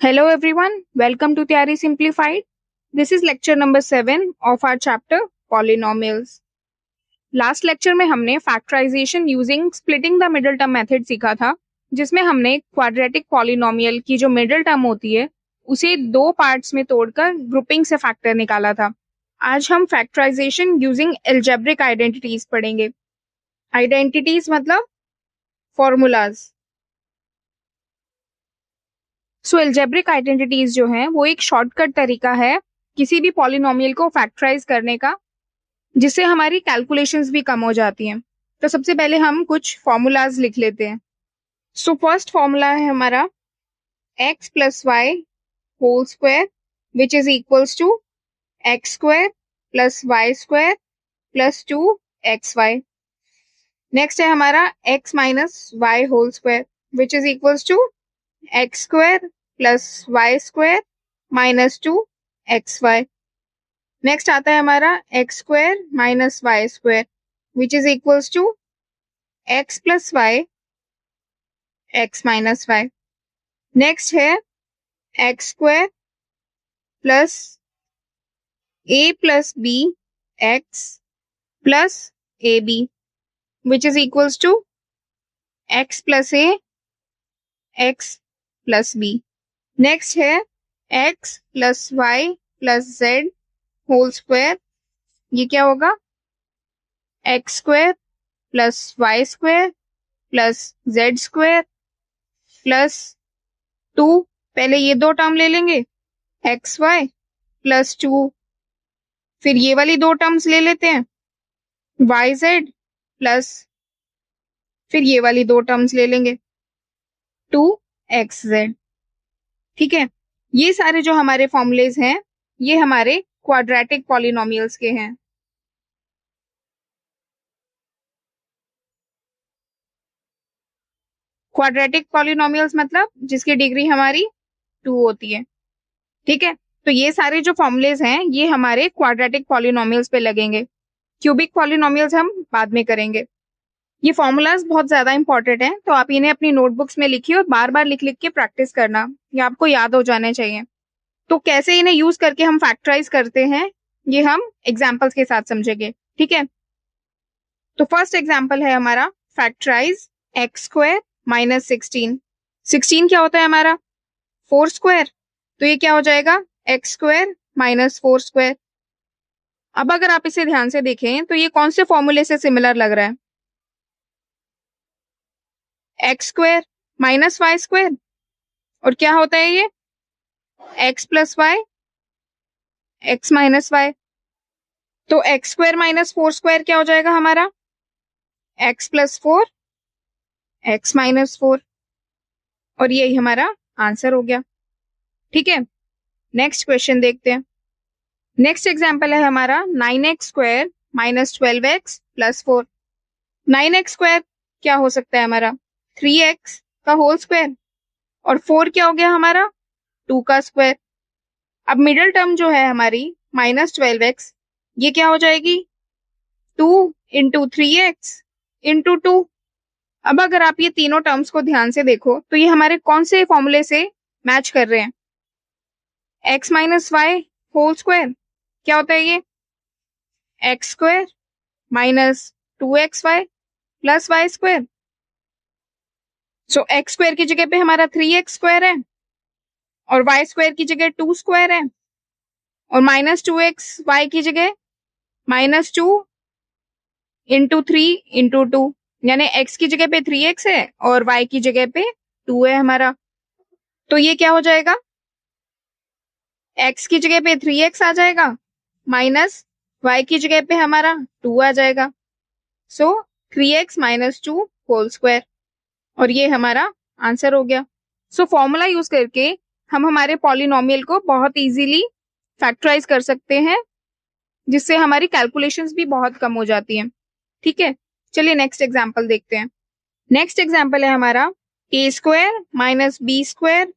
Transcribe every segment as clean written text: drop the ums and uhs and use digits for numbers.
Hello everyone, welcome to Theory Simplified. This is lecture number 7 of our chapter Polynomials. Last lecture में हमने factorisation using splitting the middle term method सीखा था, जिसमें हमने quadratic polynomial की जो middle term होती है उसे दो पार्ट्स में तोड़कर ग्रुपिंग से फैक्टर निकाला था। आज हम फैक्टराइजेशन यूजिंग एल्जेब्रिक आइडेंटिटीज पढ़ेंगे। आइडेंटिटीज मतलब फॉर्मूलाज। सो एल्जेब्रिक आइडेंटिटीज जो हैं वो एक शॉर्टकट तरीका है किसी भी पॉलिनोमियल को फैक्टराइज करने का, जिससे हमारी कैलकुलेशंस भी कम हो जाती हैं। तो सबसे पहले हम कुछ फॉर्मूलाज लिख लेते हैं। सो फर्स्ट फॉर्मूला है हमारा x plus y whole square which is equals to x square plus y square plus 2xy। Next है हमारा x minus y whole square which is equals to x square plus y square minus 2xy। Next आता है हमारा x square minus y square which is equals to x plus y x minus y. Next है x square plus a plus b x plus a b which is equals to x plus a x plus b. Next है x plus y plus z whole square, ये क्या होगा x square plus y square plus z square plus 2, पहले ये दो term ले लेंगे x Y plus 2, फिर ये वाली दो टर्म्स ले लेते हैं वाई जेड प्लस, फिर ये वाली दो टर्म्स ले लेंगे 2xz। ठीक है, ये सारे जो हमारे फॉर्मूलेज हैं ये हमारे क्वाड्रेटिक पॉलिनोमियल्स के हैं। क्वाड्रेटिक पॉलिनोमियल्स मतलब जिसकी डिग्री हमारी 2 होती है। ठीक है, तो ये सारे जो फॉर्मूलेज हैं ये हमारे क्वाड्रेटिक पॉलिनोमियल्स पे लगेंगे। क्यूबिक पॉलिनोमियल्स हम बाद में करेंगे। ये फॉर्मूलाज बहुत ज्यादा इंपॉर्टेंट है, तो आप इन्हें अपनी नोटबुक्स में लिखिए और बार बार लिख लिख के प्रैक्टिस करना, ये आपको याद हो जाने चाहिए। तो कैसे इन्हें यूज करके हम फैक्टराइज करते हैं ये हम एग्जाम्पल्स के साथ समझेंगे। ठीक है, तो फर्स्ट एग्जाम्पल है हमारा फैक्टराइज एक्स स्क्वायर माइनस 16 क्या होता है हमारा 4 स्क्वायर, तो ये क्या हो जाएगा एक्स स्क्वायर माइनस 4 स्क्वायर। अब अगर आप इसे ध्यान से देखें तो ये कौन से फॉर्मूले से सिमिलर लग रहा है, x square minus y square, और क्या होता है ये x plus y x minus y. तो एक्स स्क्वायर माइनस 4 स्क्वायर क्या हो जाएगा हमारा एक्स प्लस 4 एक्स माइनस 4, और यही हमारा आंसर हो गया। ठीक है, नेक्स्ट क्वेश्चन देखते हैं। नेक्स्ट एग्जाम्पल है हमारा 9x square minus 12x plus 4। 9x square क्या हो सकता है हमारा 3x का होल स्क्वायर, और 4 क्या हो गया हमारा 2 का स्क्वायर। अब मिडिल टर्म जो है हमारी माइनस 12x, ये क्या हो जाएगी 2 इंटू 3x इंटू 2। अब अगर आप ये तीनों टर्म्स को ध्यान से देखो तो ये हमारे कौन से फॉर्मूले से मैच कर रहे हैं, x minus y whole square क्या होता है ये x square minus 2xy plus y square. So x square की जगह पे हमारा 3x स्क्वायर है और वाई स्क्वायर की जगह 2 स्क्वायर है, और माइनस 2xy की जगह माइनस 2 इंटू 3 इंटू 2, यानी x की जगह पे 3x है और y की जगह पे 2 है हमारा। तो ये क्या हो जाएगा x की जगह पे 3x आ जाएगा माइनस y की जगह पे हमारा 2 आ जाएगा। सो 3x माइनस 2 होल स्क्वायर, और ये हमारा आंसर हो गया। सो फॉर्मूला यूज करके हम हमारे पॉलिनोमियल को बहुत इजीली फैक्टराइज कर सकते हैं, जिससे हमारी कैलकुलेशंस भी बहुत कम हो जाती हैं। ठीक है, चलिए नेक्स्ट एग्जांपल देखते हैं। नेक्स्ट एग्जांपल है हमारा a square minus b square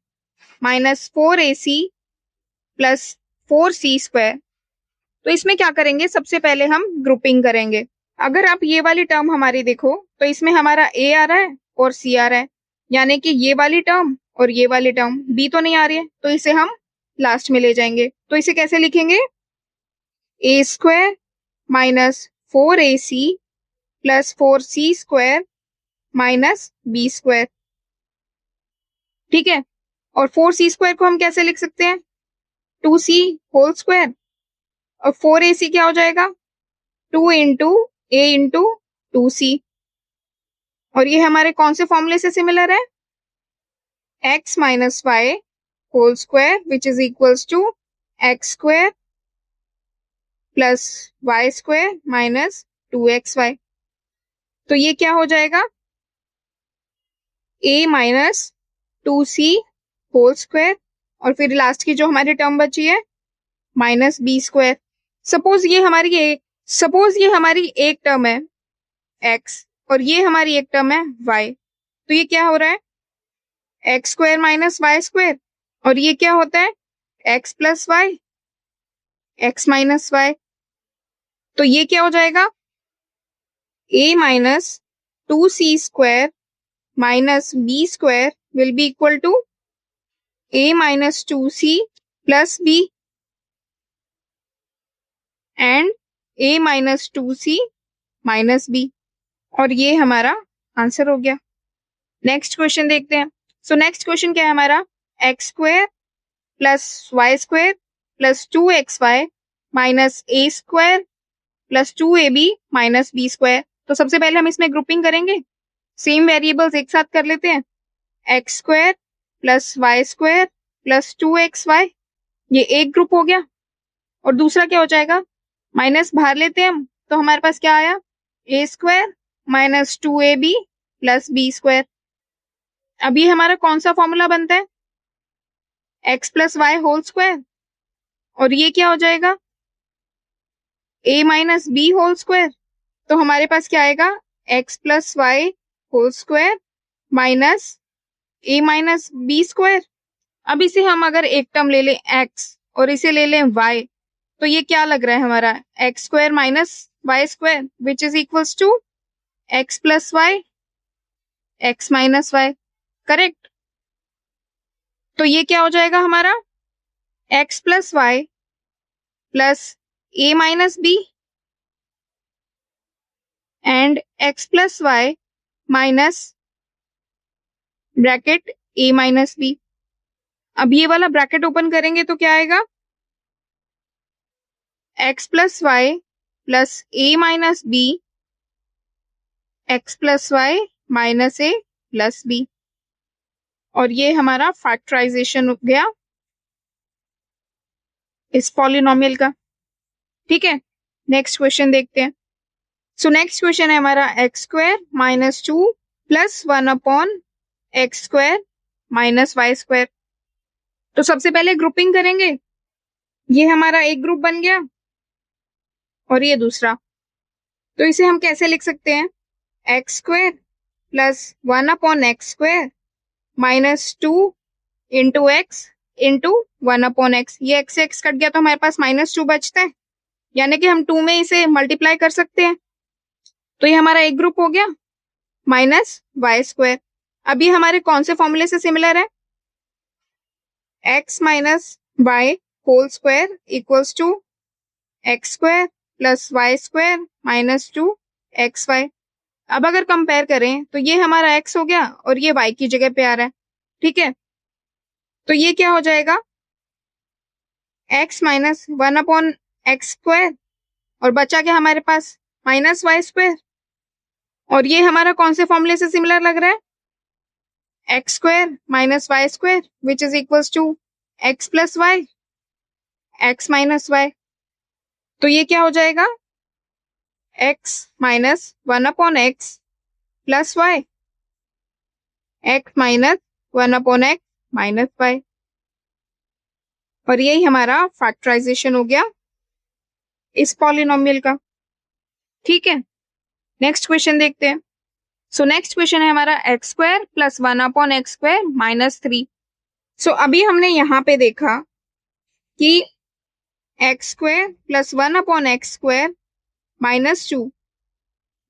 minus 4ac plus 4c square. तो इसमें क्या करेंगे, सबसे पहले हम ग्रुपिंग करेंगे। अगर आप ये वाली टर्म हमारी देखो तो इसमें हमारा a आ रहा है और c आ रहा है, यानी कि ये वाली टर्म और ये वाली टर्म b तो नहीं आ रही है, तो इसे हम लास्ट में ले जाएंगे। तो इसे कैसे लिखेंगे? A square minus 4ac plus 4c square minus b square. ठीक है, और 4c स्क्वायर को हम कैसे लिख सकते हैं? 2c होल स्क्वायर, और 4ac क्या हो जाएगा? 2 इंटू ए इंटू 2c। और ये हमारे कौन से फॉर्मूले से सिमिलर है? x minus y whole square which is equals to x square plus y square minus 2xy। तो ये क्या हो जाएगा? a minus 2c whole square, और फिर लास्ट की जो हमारी टर्म बची है माइनस बी स्क्वायर। सपोज ये हमारी एक टर्म है x, और ये हमारी एक टर्म है y। तो ये क्या हो रहा है? X square minus y square, और ये क्या होता है? X plus y, x minus y. तो ये क्या हो जाएगा? a minus 2c square minus b square will be equal to a minus 2c plus b and a minus 2c minus b। और ये हमारा आंसर हो गया। नेक्स्ट क्वेश्चन देखते हैं। सो नेक्स्ट क्वेश्चन क्या है हमारा? X square plus y square plus 2xy minus a square plus 2ab minus b square. तो सबसे पहले हम इसमें ग्रुपिंग करेंगे, सेम वेरिएबल्स एक साथ कर लेते हैं। X square plus y square plus 2xy, ये एक ग्रुप हो गया। और दूसरा क्या हो जाएगा? माइनस बाहर लेते हैं हम, तो हमारे पास क्या आया? A square minus 2ab plus b square. अब ये हमारा कौन सा फॉर्मूला बनता है? X plus y whole square, और ये क्या हो जाएगा? a minus b whole square. तो हमारे पास क्या आएगा? X plus y whole square minus a minus b square. अब इसे हम अगर एक टर्म ले लें x और इसे ले लें y, तो ये क्या लग रहा है हमारा? X square minus y square which is equals to x plus y x minus y. Correct. तो ये क्या हो जाएगा हमारा? X plus y plus a minus b and x plus y minus bracket a minus b. अब ये वाला bracket open करेंगे तो क्या आएगा? X plus y plus a minus b x plus y minus a plus b. और ये हमारा फैक्टराइजेशन हो गया इस पॉलिनोमियल का। ठीक है, नेक्स्ट क्वेश्चन देखते हैं। सो नेक्स्ट क्वेश्चन है हमारा x square minus 2 plus 1 upon x square minus y square. तो सबसे पहले ग्रुपिंग करेंगे, ये हमारा एक ग्रुप बन गया और ये दूसरा। तो इसे हम कैसे लिख सकते हैं? X square plus 1 upon x square minus 2 into x into 1 upon x. ये एक्स से एक्स कट गया तो हमारे पास माइनस 2 बचता है, यानी कि हम 2 में इसे मल्टीप्लाई कर सकते हैं। तो ये हमारा एक ग्रुप हो गया माइनस वाई स्क्वायर। अब ये हमारे कौन से फॉर्मूले से सिमिलर है? X minus y whole square equals to x square plus y square minus 2 x y. अब अगर कंपेयर करें तो ये हमारा x हो गया और ये y की जगह पे आ रहा है। ठीक है, तो ये क्या हो जाएगा? x minus 1 upon x square, और बचा क्या हमारे पास? Minus y square. और ये हमारा कौन से फॉर्मूले से सिमिलर लग रहा है? X square minus y square which is equals to x plus y x minus y. तो ये क्या हो जाएगा? x minus 1 upon x plus y x minus 1 upon x minus y. और यही हमारा फैक्टराइजेशन हो गया इस पॉलिनोमियल का। ठीक है, नेक्स्ट क्वेश्चन देखते हैं। सो नेक्स्ट क्वेश्चन है हमारा x square plus 1 upon x square minus 3। सो अभी हमने यहाँ पे देखा कि x square plus 1 upon x square minus 2,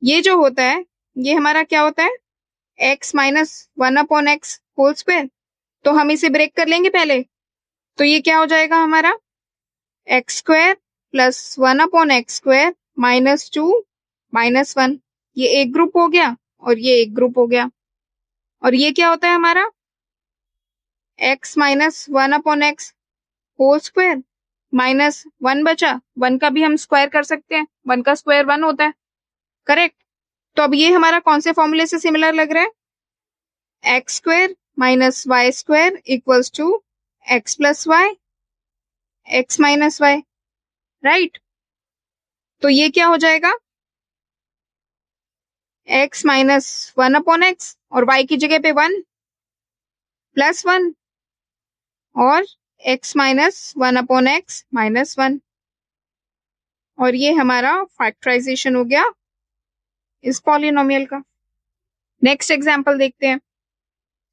ये जो होता है ये हमारा क्या होता है? X minus 1 upon x whole square. तो हम इसे ब्रेक कर लेंगे पहले। तो ये क्या हो जाएगा हमारा, एक्स स्क्वायर प्लस 1/x² -2 -1। ये एक ग्रुप हो गया और ये एक ग्रुप हो गया। और ये क्या होता है हमारा, x -1/x होल स्क्वायर -1 बचा। 1 का भी हम स्क्वायर कर सकते हैं, 1 का स्क्वायर 1 होता है, करेक्ट। तो अब ये हमारा कौन से फॉर्मूले से सिमिलर लग रहा है, x² -y² equals to x + y x - y, right. तो ये क्या हो जाएगा, x -1/x और y की जगह पे 1 + 1 और x -1/x -1। और ये हमारा फैक्टराइजेशन हो गया इस पॉलिनोमियल का। नेक्स्ट एग्जांपल देखते हैं।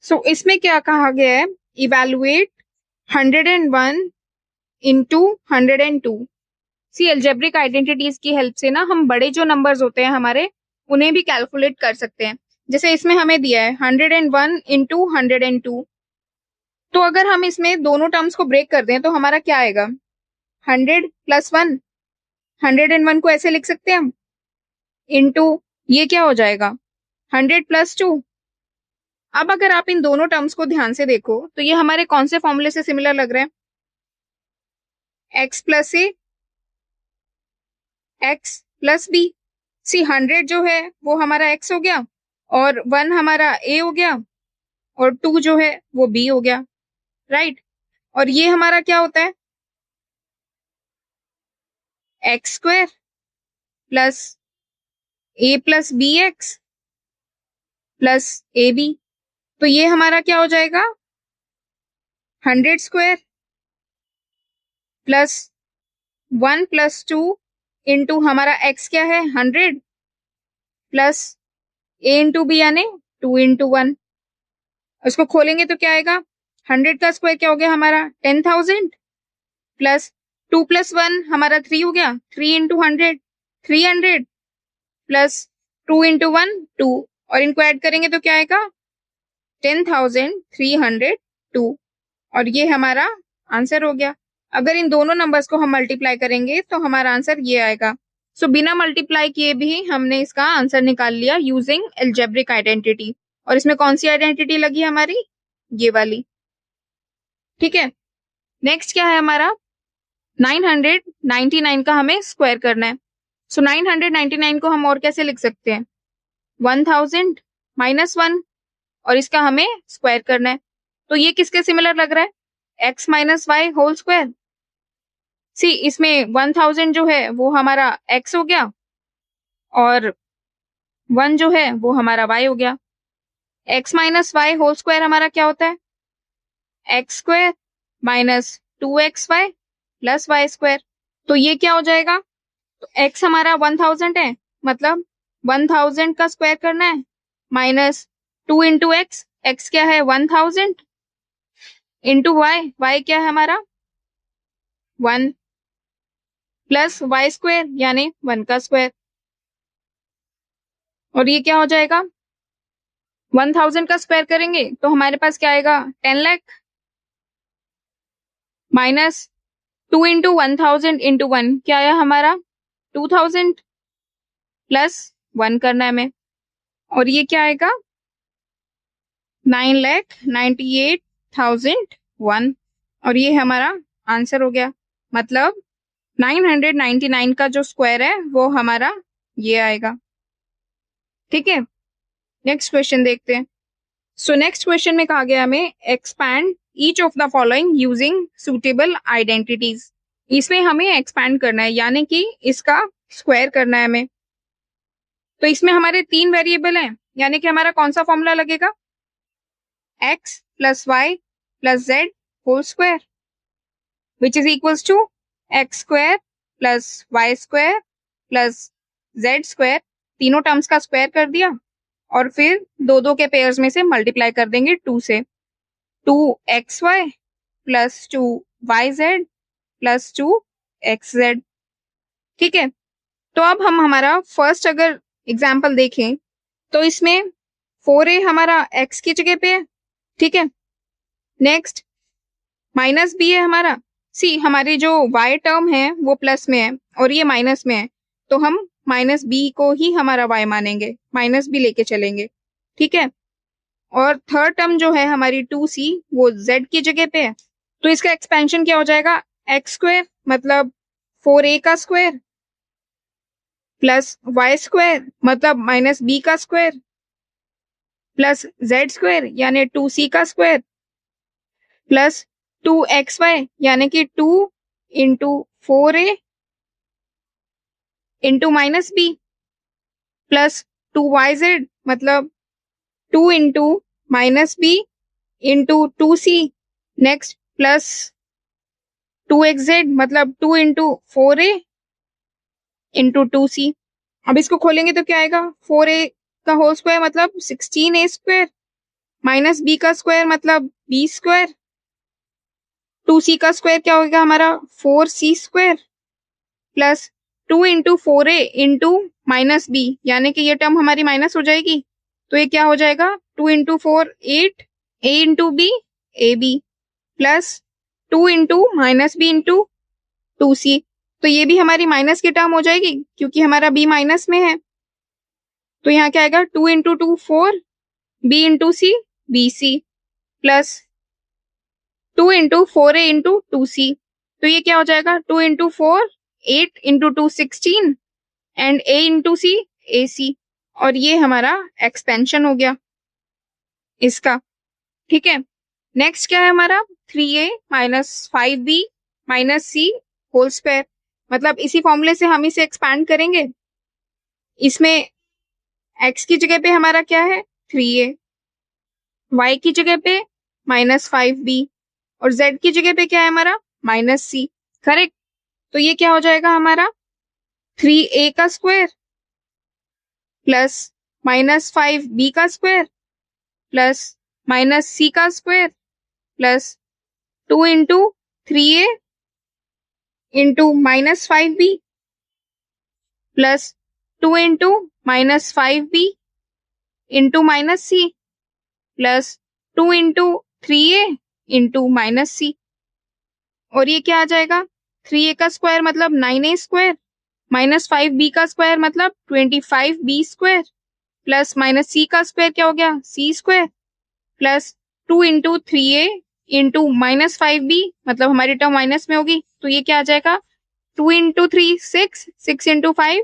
सो इसमें क्या कहा गया है, इवैल्यूएट 101 into 102। सी एल्जेब्रिक आइडेंटिटीज की हेल्प से ना हम बड़े जो नंबर्स होते हैं हमारे, उन्हें भी कैलकुलेट कर सकते हैं। जैसे इसमें हमें दिया है 101 into 102। तो अगर हम इसमें दोनों टर्म्स को ब्रेक कर दें तो हमारा क्या आएगा, 100 + 1। 101 को ऐसे लिख सकते हैं हम, इंटू ये क्या हो जाएगा, 100 + 2। अब अगर आप इन दोनों टर्म्स को ध्यान से देखो तो ये हमारे कौन से फॉर्मूले से सिमिलर लग रहे हैं, x + a x + b। सी 100 जो है वो हमारा x हो गया और 1 हमारा a हो गया और 2 जो है वो b हो गया, राइट। और ये हमारा क्या होता है, x² + a + bx + ab। तो ये हमारा क्या हो जाएगा, 100² + 1 + 2 इंटू हमारा x क्या है 100 प्लस a इंटू b यानी 2 इंटू 1। उसको खोलेंगे तो क्या आएगा, 100 का स्क्वायर क्या हो गया हमारा 10,000 प्लस 2 + 1 हमारा 3 हो गया, 3 इंटू 100 300 प्लस 2 इंटू 1 2। और इनको ऐड करेंगे तो क्या आएगा 10,302। और ये हमारा आंसर हो गया। अगर इन दोनों नंबर्स को हम मल्टीप्लाई करेंगे तो हमारा आंसर ये आएगा। सो बिना मल्टीप्लाई किए भी हमने इसका आंसर निकाल लिया यूजिंग एल्जेब्रिक आइडेंटिटी। और इसमें कौन सी आइडेंटिटी लगी हमारी, ये वाली, ठीक है। नेक्स्ट क्या है हमारा, 999 का हमें स्क्वायर करना है। सो 999 को हम और कैसे लिख सकते हैं, 1000 -1 और इसका हमें स्क्वायर करना है। तो ये किसके सिमिलर लग रहा है, x - y होल स्क्वायर। सी इसमें 1000 जो है वो हमारा x हो गया और 1 जो है वो हमारा y हो गया। x - y होल स्क्वायर हमारा क्या होता है, x² -2xy + y²। तो ये क्या हो जाएगा, तो x हमारा 1000 है, मतलब 1000 का स्क्वायर करना है -2 इंटू एक्स, एक्स क्या है 1000 इंटू वाई, वाई क्या है हमारा 1 प्लस y² यानी 1 का स्क्वायर। और ये क्या हो जाएगा, 1000 का स्क्वायर करेंगे तो हमारे पास क्या आएगा 10 लाख -2 इंटू 1000 इंटू 1 क्या आया हमारा 2000 प्लस 1 करना है हमें। और ये क्या आएगा 9,98,001। और ये हमारा आंसर हो गया। मतलब 999 का जो स्क्वायर है वो हमारा ये आएगा, ठीक है। नेक्स्ट क्वेश्चन देखते हैं। सो नेक्स्ट क्वेश्चन में कहा गया हमें expand each of the following using suitable identities. इसमें हमें एक्सपैंड करना है यानी कि इसका स्क्वायर करना है हमें। तो इसमें हमारे 3 वेरिएबल हैं यानी कि हमारा कौन सा फॉर्मूला लगेगा, x + y + z whole square which is equals to x² + y² + z²। तीनों टर्म्स का स्क्वायर कर दिया और फिर दो दो के पेयर्स में से मल्टीप्लाई कर देंगे 2 से, 2xy + 2yz + 2xz, ठीक है। तो अब हम हमारा फर्स्ट अगर एग्जाम्पल देखें तो इसमें 4a हमारा x की जगह पे है, ठीक है। नेक्स्ट माइनस बी है हमारा। सी हमारी जो y टर्म है वो प्लस में है और ये माइनस में है, तो हम माइनस बी को ही हमारा y मानेंगे, माइनस बी लेके चलेंगे। ठीक है। और थर्ड टर्म जो है हमारी 2c वो z की जगह पे है, तो इसका एक्सपेंशन क्या हो जाएगा, एक्स स्क्वायर मतलब 4a का स्क्वायर प्लस वाई स्क्वायर मतलब माइनस बी का स्क्वायर प्लस जेड स्क्वायर यानी 2c का स्क्वायर प्लस 2xy यानी कि 2 into 4a into minus b plus 2yz मतलब 2 into minus b into 2c next plus 2xz मतलब 2 इंटू 4a इंटू 2c। अब इसको खोलेंगे तो क्या आएगा, 4a का होल स्क्वायर मतलब 16a स्क्वायर माइनस बी का स्क्वायर मतलब बी स्क्वायर 2c का स्क्वायर क्या होगा हमारा 4c square plus 2 into 4a into minus b यानी कि ये टर्म हमारी माइनस हो जाएगी, तो ये क्या हो जाएगा 2 into 4 8 a into b a b plus 2 into minus b into 2c, तो ये भी हमारी माइनस की टर्म हो जाएगी क्योंकि हमारा b माइनस में है, तो यहाँ क्या आएगा 2 into 2 4 b into c b c plus 2 into 4a into 2c, तो ये क्या हो जाएगा 2 into 4 8 into 2 16 and a into c a c, और ये हमारा एक्सपेंशन हो गया इसका। ठीक है। नेक्स्ट क्या है हमारा 3a माइनस 5b माइनस सी होल स्क्वायर, मतलब इसी फॉर्मूले से हम इसे एक्सपैंड करेंगे। इसमें x की जगह पे हमारा क्या है 3a, y की जगह पे माइनस 5b और z की जगह पे क्या है हमारा माइनस सी। करेक्ट। तो ये क्या हो जाएगा हमारा 3a का स्क्वायर प्लस माइनस 5b का स्क्वायर प्लस माइनस सी का square plus 2 into 3a into minus 5b plus 2 into minus 5b into minus c plus 2 into 3a into minus c, और ये क्या आ जाएगा 3a का स्क्वायर मतलब 9a square minus 5b का square मतलब 25b square plus minus c का square क्या हो गया c square plus 2 into 3a into minus 5b मतलब हमारी टर्म माइनस में होगी, तो ये क्या आ जाएगा 2 इंटू 3 6 6 इंटू 5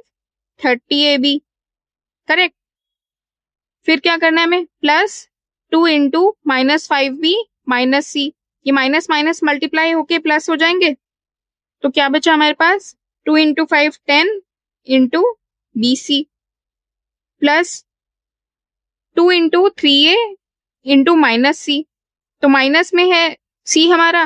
30ab। करेक्ट। फिर क्या करना है हमें plus 2 into minus 5b minus c, ये माइनस माइनस मल्टीप्लाई होके प्लस हो जाएंगे, तो क्या बचा हमारे पास 2 into 5 10 into b c plus 2 into 3a into minus c, तो माइनस में है सी हमारा,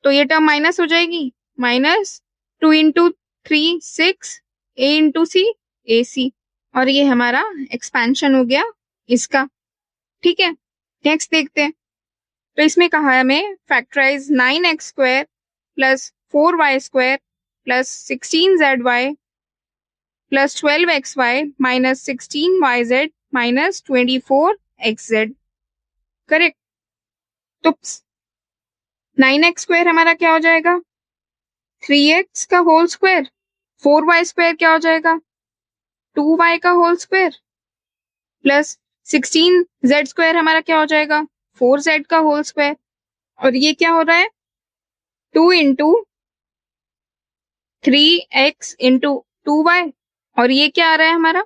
तो ये टर्म माइनस हो जाएगी minus 2 into 3 6 a into c a c, और ये हमारा एक्सपेंशन हो गया इसका। ठीक है। नेक्स्ट देखते हैं। तो इसमें कहा है हमें factorise 9x square plus 4y square plus 16zy plus 12xy minus 16yz minus 24xz। Correct. तो 9x स्क्वायर हमारा क्या हो जाएगा 3x का होल स्क्वायर, 4y स्क्वायर क्या हो जाएगा 2y का whole square plus 16z square हमारा क्या हो जाएगा 4z का होल स्क्वायर, और ये क्या हो रहा है 2 इंटू 3x इंटू 2y, और ये क्या आ रहा है हमारा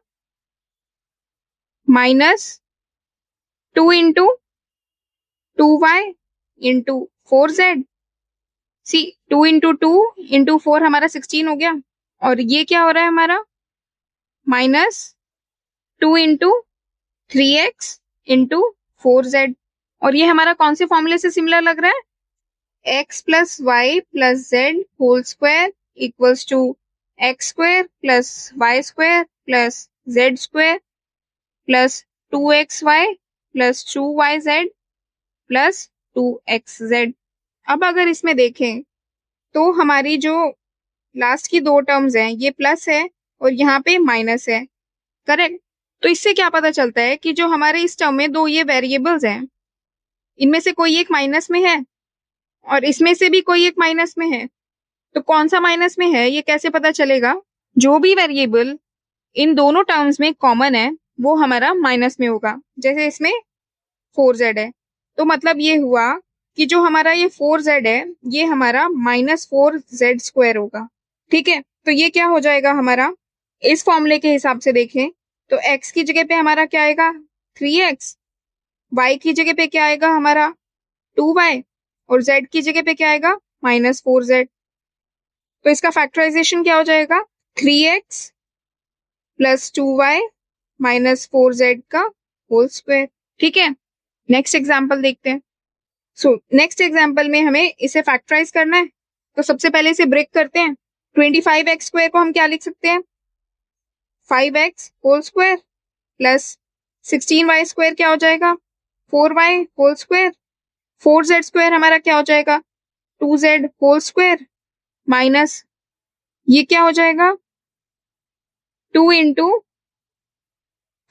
minus 2 into 2y into 4z। सी 2 इंटू 2 इंटू 4 हमारा 16 हो गया, और ये क्या हो रहा है हमारा minus 2 into 3x into 4z, और ये हमारा कौन से फॉर्मूले से सिमिलर लग रहा है x plus y plus z whole square equals to x square plus y square plus z square plus 2xy plus 2yz plus 2xz। अब अगर इसमें देखें तो हमारी जो लास्ट की दो टर्म्स हैं ये प्लस है और यहाँ पे माइनस है। करेक्ट। तो इससे क्या पता चलता है कि जो हमारे इस टर्म में दो ये वेरिएबल्स हैं इनमें से कोई एक माइनस में है और इसमें से भी कोई एक माइनस में है, तो कौन सा माइनस में है ये कैसे पता चलेगा? जो भी वेरिएबल इन दोनों टर्म्स में कॉमन है वो हमारा माइनस में होगा। जैसे इसमें 4z है, तो मतलब ये हुआ कि जो हमारा ये 4z है ये हमारा -4z² होगा। ठीक है, तो ये क्या हो जाएगा हमारा, इस फॉर्मूले के हिसाब से देखें तो x की जगह पे हमारा क्या आएगा 3x, y की जगह पे क्या आएगा हमारा 2y और z की जगह पे क्या आएगा -4z। तो इसका फैक्टराइजेशन क्या हो जाएगा 3x प्लस 2y -4z का होल स्क्वायर। ठीक है, नेक्स्ट एग्जाम्पल देखते हैं। नेक्स्ट एग्जाम्पल में हमें इसे फैक्टराइज करना है, तो सबसे पहले इसे ब्रेक करते हैं। 25x² को हम क्या लिख सकते हैं 5x whole square plus 16y² क्या हो जाएगा 4y होल स्क्वायर, 4z² हमारा क्या हो जाएगा 2z होल स्क्वायर माइनस ये क्या हो जाएगा 2 into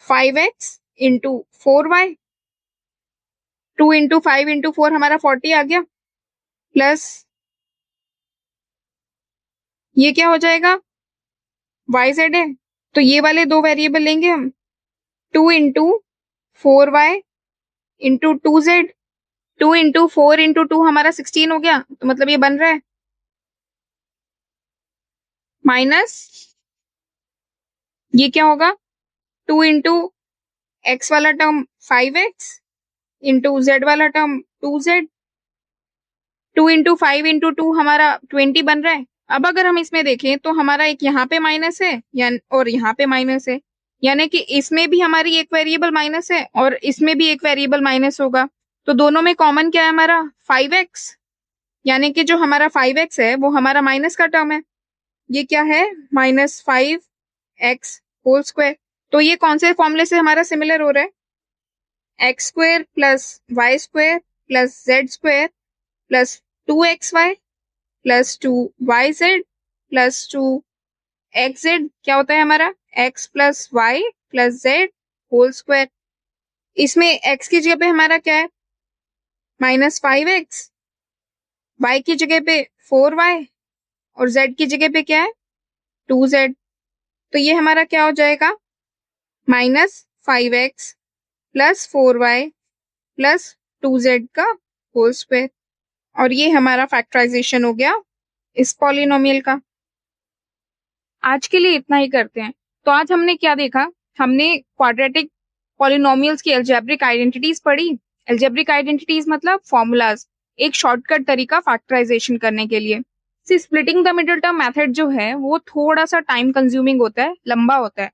5x into 4y, 2 into 5 into 4 हमारा 40 आ गया, प्लस ये क्या हो जाएगा yz है, तो ये वाले दो वेरिएबल लेंगे हम 2 into 4y into 2z, 2 into 4 into 2 हमारा 16 हो गया, तो मतलब ये बन रहा है माइनस ये क्या होगा 2 इंटू x वाला टर्म 5x इंटू z वाला टर्म 2z, 2 इंटू 5 इंटू 2 हमारा 20 बन रहा है। अब अगर हम इसमें देखें तो हमारा एक यहाँ पे माइनस है और यहाँ पे माइनस है, यानी कि इसमें भी हमारी एक वेरिएबल माइनस है और इसमें भी एक वेरिएबल माइनस होगा, तो दोनों में कॉमन क्या है हमारा 5x, यानी कि जो हमारा 5x है वो हमारा माइनस का टर्म है, ये क्या है -5x होल स्क्वायर। तो ये कौन से फॉर्मूले से हमारा सिमिलर हो रहा है x² plus y² plus z² plus 2xy plus 2yz plus 2xz क्या होता है हमारा x plus y plus z whole square. इसमें x की जगह पे हमारा क्या है -5x, y की जगह पे 4y और z की जगह पे क्या है 2z, तो ये हमारा क्या हो जाएगा -5x plus 4y plus 2z का होल स्क्वायर। और ये हमारा फैक्टराइजेशन हो गया इस पॉलिनोमियल का। आज के लिए इतना ही करते हैं। तो आज हमने क्या देखा, हमने क्वाड्रेटिक पॉलिनोमियल्स की अलजेब्रिक आइडेंटिटीज पढ़ी। अलजेब्रिक आइडेंटिटीज मतलब फॉर्मूलाज, एक शॉर्टकट तरीका फैक्टराइजेशन करने के लिए। Splitting the middle term method जो है वो थोड़ा सा टाइम कंज्यूमिंग होता है, लंबा होता है,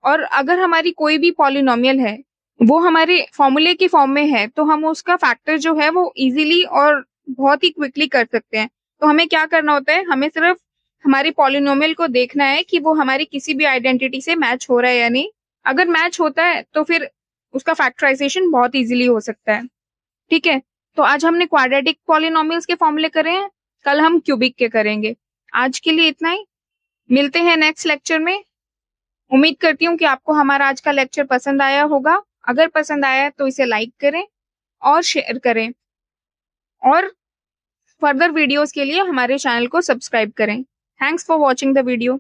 और अगर हमारी कोई भी पॉलिनोमियल है वो हमारे फॉर्मूले की फॉर्म में है तो हम उसका फैक्टर जो है वो इजीली और बहुत ही क्विकली कर सकते हैं। तो हमें क्या करना होता है, हमें सिर्फ हमारी पॉलिनोमियल को देखना है कि वो हमारी किसी भी आइडेंटिटी से मैच हो रहा है या नहीं। अगर मैच होता है तो फिर उसका फैक्टराइजेशन बहुत इजीली हो सकता है। ठीक है, तो आज हमने क्वाड्रेटिक पॉलिनोमियल्स के फॉर्मूले करे हैं, कल हम क्यूबिक के करेंगे। आज के लिए इतना ही, मिलते हैं नेक्स्ट लेक्चर में। उम्मीद करती हूँ कि आपको हमारा आज का लेक्चर पसंद आया होगा। अगर पसंद आया तो इसे लाइक करें और शेयर करें, और फर्दर वीडियोस के लिए हमारे चैनल को सब्सक्राइब करें। Thanks for watching the video.